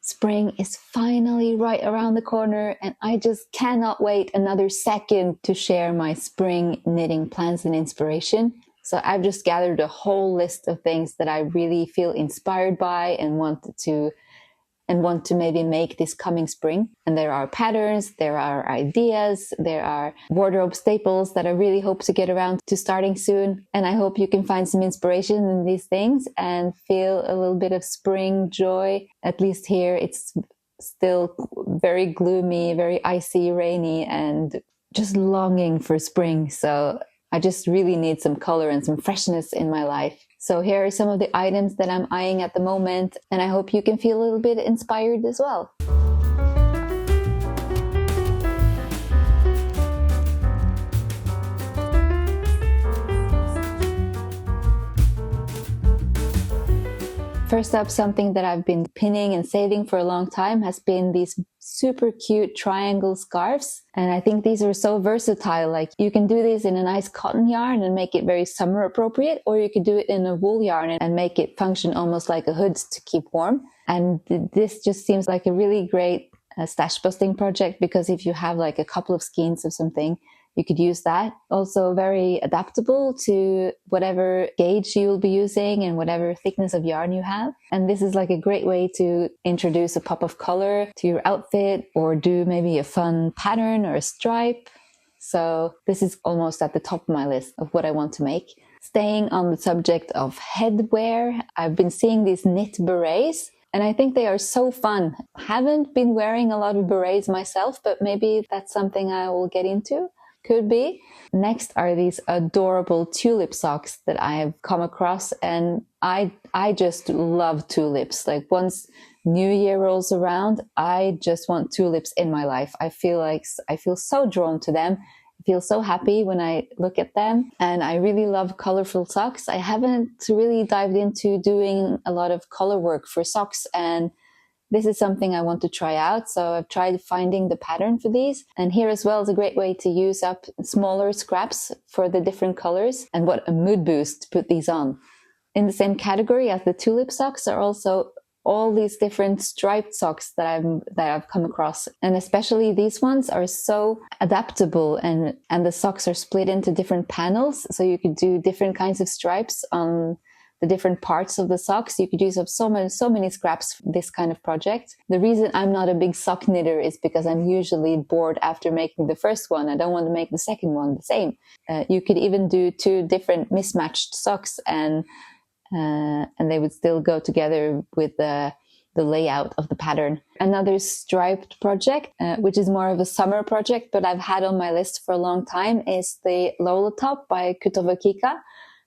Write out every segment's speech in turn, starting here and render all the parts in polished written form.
Spring is finally right around the corner, and I just cannot wait another second to share my spring knitting plans and inspiration. So I've just gathered a whole list of things that I really feel inspired by and want to maybe make this coming spring. And there are patterns, there are ideas, there are wardrobe staples that I really hope to get around to starting soon. And I hope you can find some inspiration in these things and feel a little bit of spring joy. At least here it's still very gloomy, very icy, rainy, and just longing for spring. So I just really need some color and some freshness in my life. So here are some of the items that I'm eyeing at the moment, and I hope you can feel a little bit inspired as well. First up, something that I've been pinning and saving for a long time has been these super cute triangle scarves. And I think these are so versatile. Like, you can do these in a nice cotton yarn and make it very summer appropriate, or you could do it in a wool yarn and make it function almost like a hood to keep warm. And this just seems like a really great stash busting project, because if you have like a couple of skeins of something, you could use that. Also very adaptable to whatever gauge you will be using and whatever thickness of yarn you have. And this is like a great way to introduce a pop of color to your outfit, or do maybe a fun pattern or a stripe. So this is almost at the top of my list of what I want to make. Staying on the subject of headwear, I've been seeing these knit berets, and I think they are so fun. Haven't been wearing a lot of berets myself, but maybe that's something I will get into. Could be. Next are these adorable tulip socks that I have come across, and I just love tulips. Like, once New Year rolls around, I just want tulips in my life. I feel so drawn to them. I feel so happy when I look at them, and I really love colorful socks. I haven't really dived into doing a lot of color work for socks, and this is something I want to try out. So I've tried finding the pattern for these. And here as well is a great way to use up smaller scraps for the different colors. And what a mood boost to put these on. In the same category as the tulip socks are also all these different striped socks that I've come across. And especially these ones are so adaptable, and the socks are split into different panels. So you could do different kinds of stripes on the different parts of the socks. You could use up so many scraps for this kind of project. The reason I'm not a big sock knitter is because I'm usually bored after making the first one. I don't want to make the second one the same. You could even do two different mismatched socks, and they would still go together with the layout of the pattern. Another striped project, which is more of a summer project, but I've had on my list for a long time, is the Lola top by Kika.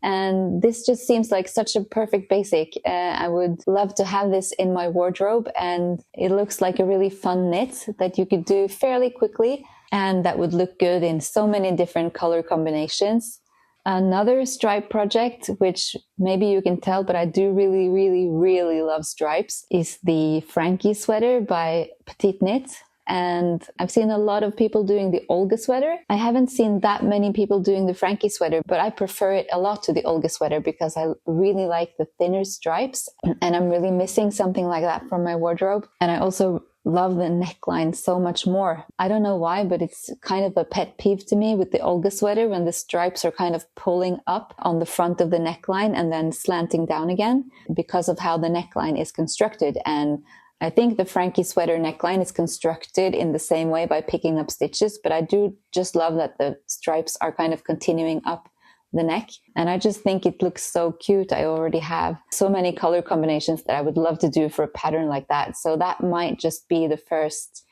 And this just seems like such a perfect basic. I would love to have this in my wardrobe, and it looks like a really fun knit that you could do fairly quickly, and that would look good in so many different color combinations. Another stripe project, which maybe you can tell, but I do really, really, really love stripes, is the Frankie sweater by Petite Knit. And I've seen a lot of people doing the Olga sweater. I haven't seen that many people doing the Frankie sweater, but I prefer it a lot to the Olga sweater because I really like the thinner stripes, and I'm really missing something like that from my wardrobe. And I also love the neckline so much more. I don't know why, but it's kind of a pet peeve to me with the Olga sweater when the stripes are kind of pulling up on the front of the neckline and then slanting down again because of how the neckline is constructed. And I think the Frankie sweater neckline is constructed in the same way by picking up stitches, but I do just love that the stripes are kind of continuing up the neck. And I just think it looks so cute. I already have so many color combinations that I would love to do for a pattern like that. So that might just be the first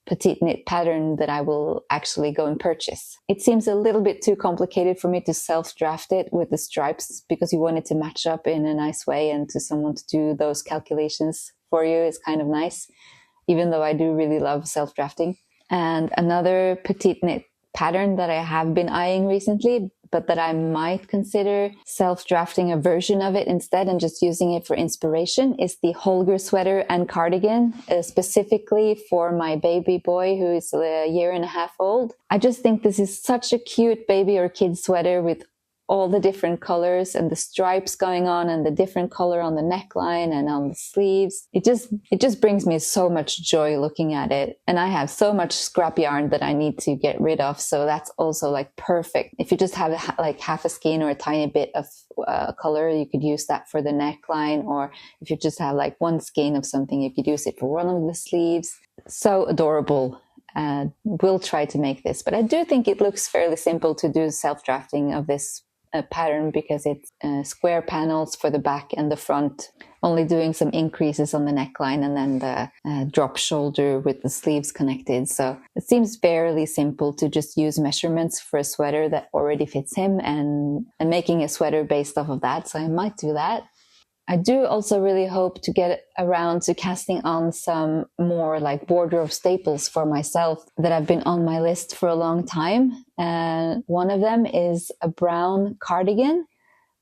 petite knit pattern that I will actually go and purchase. It seems a little bit too complicated for me to self-draft it with the stripes, because you want it to match up in a nice way, and to someone to do those calculations for you is kind of nice, even though I do really love self-drafting. And another petite knit pattern that I have been eyeing recently, but that I might consider self-drafting a version of it instead and just using it for inspiration, is the Holger sweater and cardigan, specifically for my baby boy who is a year and a half old. I just think this is such a cute baby or kid sweater with all the different colors and the stripes going on and the different color on the neckline and on the sleeves. It just brings me so much joy looking at it. And I have so much scrap yarn that I need to get rid of. So that's also like perfect. If you just have like half a skein or a tiny bit of color, you could use that for the neckline. Or if you just have like one skein of something, you could use it for one of the sleeves. So adorable. We'll try to make this, but I do think it looks fairly simple to do self-drafting of this pattern, because it's square panels for the back and the front, only doing some increases on the neckline and then the drop shoulder with the sleeves connected. So it seems fairly simple to just use measurements for a sweater that already fits him and making a sweater based off of that. So I might do that. I do also really hope to get around to casting on some more like wardrobe staples for myself that have been on my list for a long time. And one of them is a brown cardigan,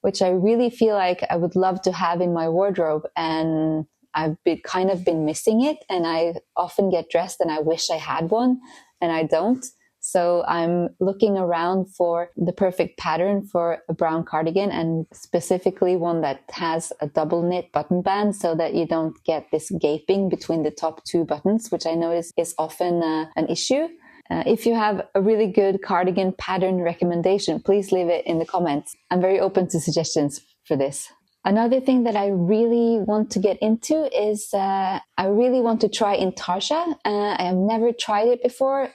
which I really feel like I would love to have in my wardrobe. And I've kind of been missing it. And I often get dressed and I wish I had one and I don't. So I'm looking around for the perfect pattern for a brown cardigan, and specifically one that has a double knit button band so that you don't get this gaping between the top two buttons, which I notice is often an issue. If you have a really good cardigan pattern recommendation, please leave it in the comments. I'm very open to suggestions for this. Another thing that I really want to get into is I really want to try Intarsia. I have never tried it before.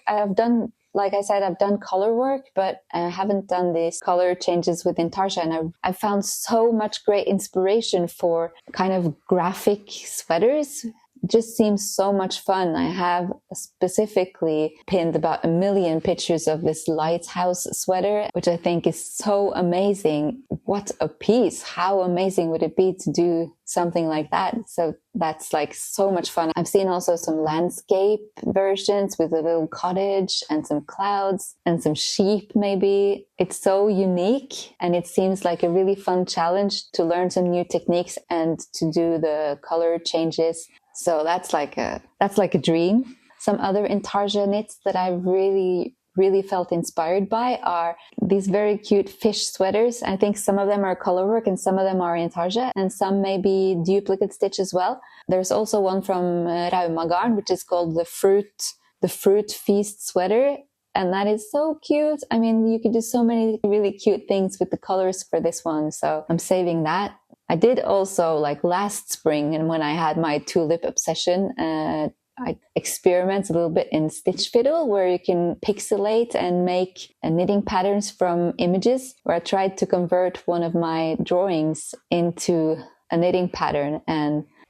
Like I said, I've done color work, but I haven't done these color changes with Intarsia. And I've found so much great inspiration for kind of graphic sweaters. It just seems so much fun. I have specifically pinned about 1 million pictures of this lighthouse sweater, which I think is so amazing. What a piece. How amazing would it be to do something like that? So that's like so much fun. I've seen also some landscape versions with a little cottage and some clouds and some sheep maybe. It's so unique, and it seems like a really fun challenge to learn some new techniques and to do the color changes. So that's like a dream. Some other Intarsia knits that I've really felt inspired by are these very cute fish sweaters. I think some of them are color work and some of them are Intarsia, and some may be duplicate stitch as well. There's also one from Rauma Garn, which is called the fruit feast sweater. And that is so cute. I mean, you could do so many really cute things with the colors for this one. So I'm saving that. I did also, like last spring, and when I had my tulip obsession, I experiment a little bit in Stitch Fiddle, where you can pixelate and make knitting patterns from images, where I tried to convert one of my drawings into a knitting pattern.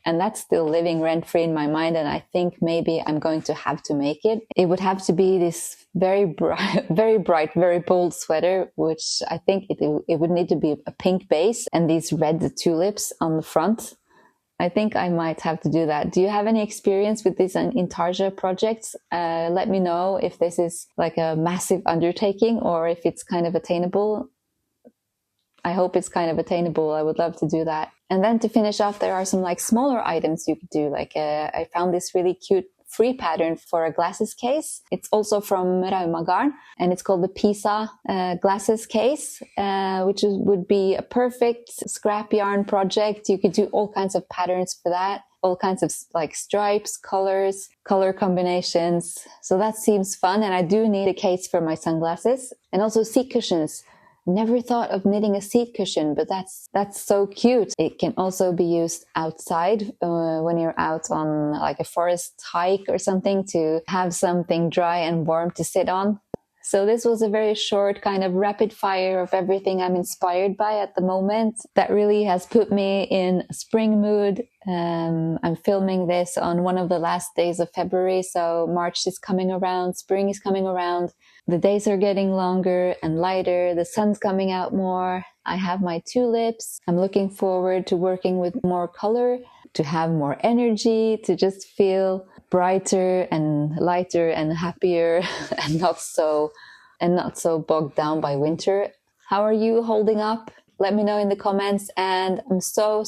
And that's still living rent-free in my mind, and I think maybe I'm going to have to make it. It would have to be this very bright, very bold sweater, which I think it would need to be a pink base and these red tulips on the front. I think I might have to do that. Do you have any experience with these Intarsia projects? Let me know if this is like a massive undertaking or if it's kind of attainable. I hope it's kind of attainable. I would love to do that. And then to finish off, there are some like smaller items you could do. Like I found this really cute free pattern for a glasses case. It's also from Rauma Garn, and it's called the Pisa glasses case, which would be a perfect scrap yarn project. You could do all kinds of patterns for that, all kinds of like stripes, colors, color combinations. So that seems fun. And I do need a case for my sunglasses, and also seat cushions. Never thought of knitting a seat cushion, but that's so cute. It can also be used outside when you're out on like a forest hike or something, to have something dry and warm to sit on. So this was a very short kind of rapid fire of everything I'm inspired by at the moment. That really has put me in spring mood. I'm filming this on one of the last days of February, so March is coming around, spring is coming around. The days are getting longer and lighter, the sun's coming out more. I have my tulips. I'm looking forward to working with more color, to have more energy, to just feel brighter and lighter and happier and not so bogged down by winter. How are you holding up? Let me know in the comments, and I'm so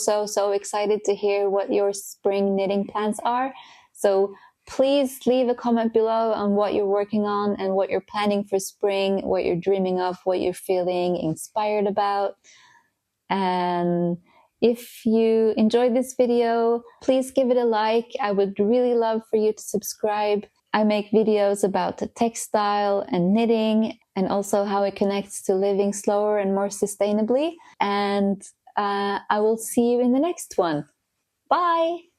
excited to hear what your spring knitting plans are. So Please leave a comment below on what you're working on and what you're planning for spring, what you're dreaming of, what you're feeling inspired about. And if you enjoyed this video, please give it a like. I would really love for you to subscribe. I make videos about the textile and knitting and also how it connects to living slower and more sustainably. And I will see you in the next one. Bye!